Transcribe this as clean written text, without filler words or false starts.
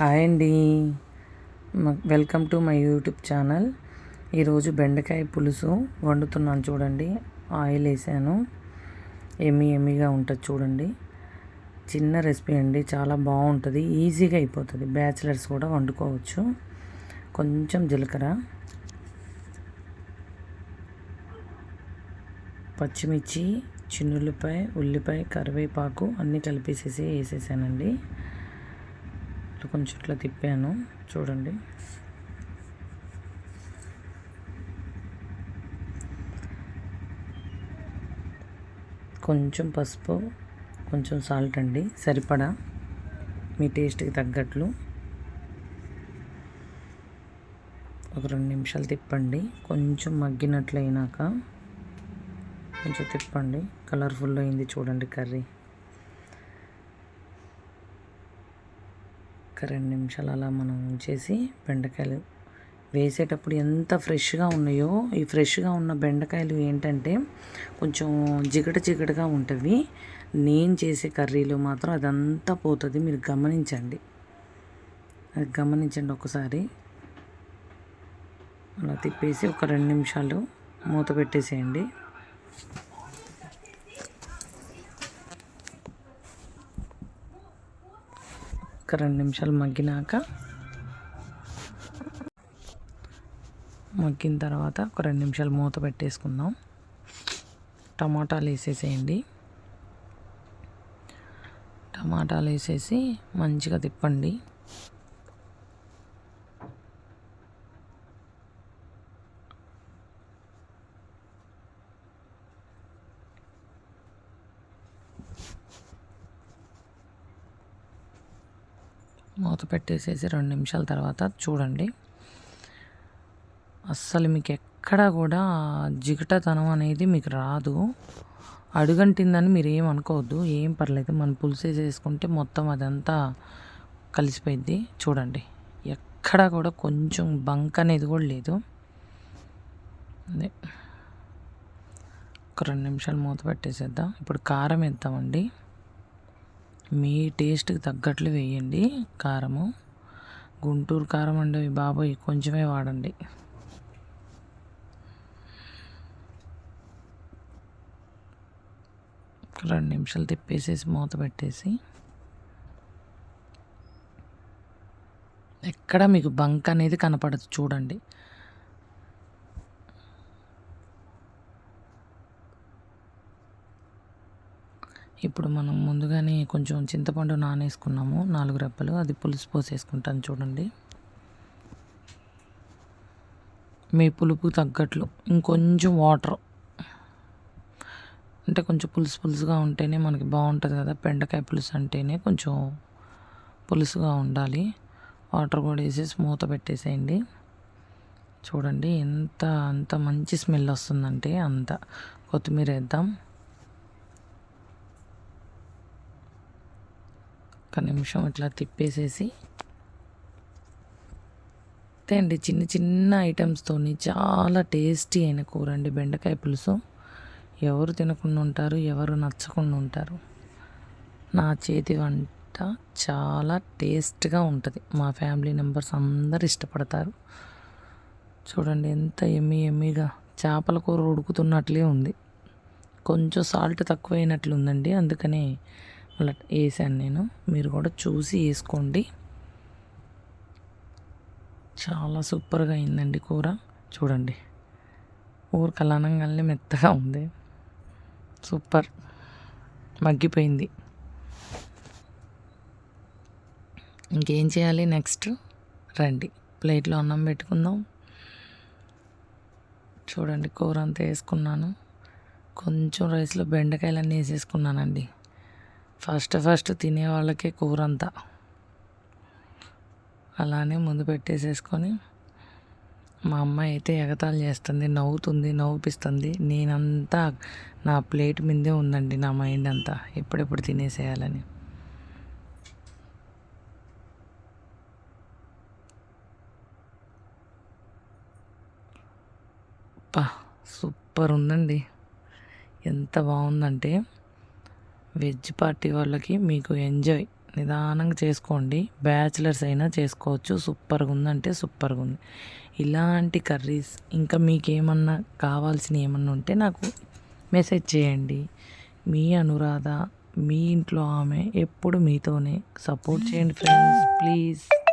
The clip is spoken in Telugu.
హాయ్ అండి, welcome to my YouTube channel. ఈరోజు బెండకాయ పులుసు వండుతున్నాను చూడండి. ఆయిల్ వేసాను, ఎమ్మిగా ఉంటుంది చూడండి. చిన్న రెసిపీ అండి, చాలా బాగుంటుంది, ఈజీగా అయిపోతుంది. బ్యాచిలర్స్ కూడా వండుకోవచ్చు. కొంచెం జీలకర్ర, పచ్చిమిర్చి, చిన్నుల్లిపాయ, ఉల్లిపాయ, కరివేపాకు అన్నీ కలిపేసేసి వేసేసానండి. కొంచెం ఇట్లా తిప్పాను చూడండి. కొంచెం పసుపు, కొంచెం సాల్ట్ అండి, సరిపడా మీ టేస్ట్కి తగ్గట్లు. ఒక 2 నిమిషాలు తిప్పండి. కొంచెం మగ్గినట్లయినాక కొంచెం తిప్పండి. కలర్ఫుల్ అయింది చూడండి కర్రీ. ఒక 2 నిమిషాలు అలా మనం ఉంచేసి బెండకాయలు వేసేటప్పుడు ఎంత ఫ్రెష్గా ఉన్నాయో, ఈ ఫ్రెష్గా ఉన్న బెండకాయలు ఏంటంటే కొంచెం జిగటగా ఉంటుంది. నేను చేసే కర్రీలో మాత్రం అదంతా పోతుంది. మీరు గమనించండి, అది గమనించండి ఒకసారి. అలా తిప్పేసి ఒక 2 నిమిషాలు మూత పెట్టేసేయండి. ఒక 2 నిమిషాలు మగ్గిన తర్వాత ఒక 2 నిమిషాలు మూత పెట్టేసుకుందాం. టమాటాలు వేసేసేయండి. టమాటాలు వేసేసి మంచిగా తిప్పండి. మూత పెట్టేసేసి 2 నిమిషాల తర్వాత చూడండి, అస్సలు మీకు ఎక్కడా కూడా జిగటతనం అనేది మీకు రాదు. అడుగంటిందని మీరు ఏమనుకోవద్దు, ఏం పర్లేదు. మనం పులుసు వేసుకుంటే మొత్తం అదంతా కలిసిపోయింది చూడండి. ఎక్కడా కూడా కొంచెం బంక్ అనేది కూడా లేదు. అదే ఒక 2 నిమిషాలు మూత పెట్టేసేద్దాం. ఇప్పుడు కారం వేద్దామండి. మీ టేస్ట్కి తగ్గట్లు వేయండి కారము. గుంటూరు కారం అండి బాబోయ్, కొంచెమే వాడండి. ఒక 2 నిమిషాలు తిప్పేసేసి మూత పెట్టేసి, ఎక్కడ మీకు బంక్ అనేది కనపడదు చూడండి. ఇప్పుడు మనం ముందుగానే కొంచెం చింతపండు నానేసుకున్నాము, 4 రెబ్బలు. అది పులుసు పోసేసుకుంటాను చూడండి. మీ పులుపు తగ్గట్లు ఇంకొంచెం వాటర్, అంటే కొంచెం పులుసుగా ఉంటేనే మనకి బాగుంటుంది కదా. బెండకాయ పులుసు అంటేనే కొంచెం పులుసుగా ఉండాలి. వాటర్ కూడా వేసేసి మూత పెట్టేసేయండి. చూడండి అంత మంచి స్మెల్ వస్తుందంటే అంత. కొత్తిమీర వేద్దాం. ఒక నిమిషం ఇట్లా తిప్పేసేసి అండి. చిన్న ఐటమ్స్తోని చాలా టేస్టీ అయిన కూర అండి బెండకాయ పులుసు. ఎవరు తినకుండా ఉంటారు, ఎవరు నచ్చకుండా ఉంటారు. నా చేతి వంట చాలా టేస్ట్గా ఉంటుంది. మా ఫ్యామిలీ మెంబర్స్ అందరు ఇష్టపడతారు. చూడండి ఎంత ఎమ్మిగా చేపల కూర ఉడుకుతున్నట్లే ఉంది. కొంచెం సాల్ట్ తక్కువైనట్లు ఉందండి, అందుకనే అలా వేసాను నేను. మీరు కూడా చూసి వేసుకోండి. చాలా సూపర్గా అయిందండి కూర. చూడండి ఊరికలానంగానే మెత్తగా ఉంది, సూపర్ మగ్గిపోయింది. ఇంకేం చేయాలి నెక్స్ట్? రండి ప్లేట్లో అన్నం పెట్టుకుందాం. చూడండి కూర అంతా వేసుకున్నాను. కొంచెం రైస్లో బెండకాయలన్నీ వేసేసుకున్నానండి. ఫస్ట్ తినే వాళ్ళకే కూర అంతా అలానే ముందు పెట్టేసేసుకొని, మా అమ్మాయి అయితే ఎగతాళి చేస్తుంది, నవ్వుపిస్తుంది. నేనంతా నా ప్లేట్ మీదే ఉందండి, నా మైండ్ అంతా ఎప్పుడెప్పుడు తినేసేయాలని. సూపర్ ఉందండి, ఎంత బాగుందంటే వెజ్ పార్టీ వాళ్ళకి మీకు ఎంజాయ్. నిదానంగా చేసుకోండి. బ్యాచిలర్స్ అయినా చేసుకోవచ్చు. సూపర్గా ఉందంటే సూపర్గా ఉంది. ఇలాంటి కర్రీస్ ఇంకా మీకేమన్నా కావాల్సినవి ఏమన్నా ఉంటే నాకు మెసేజ్ చేయండి. మీ అనురాధ, మీ ఇంట్లో ఆమె ఎప్పుడు మీతోనే. సపోర్ట్ చేయండి ఫ్రెండ్స్ ప్లీజ్.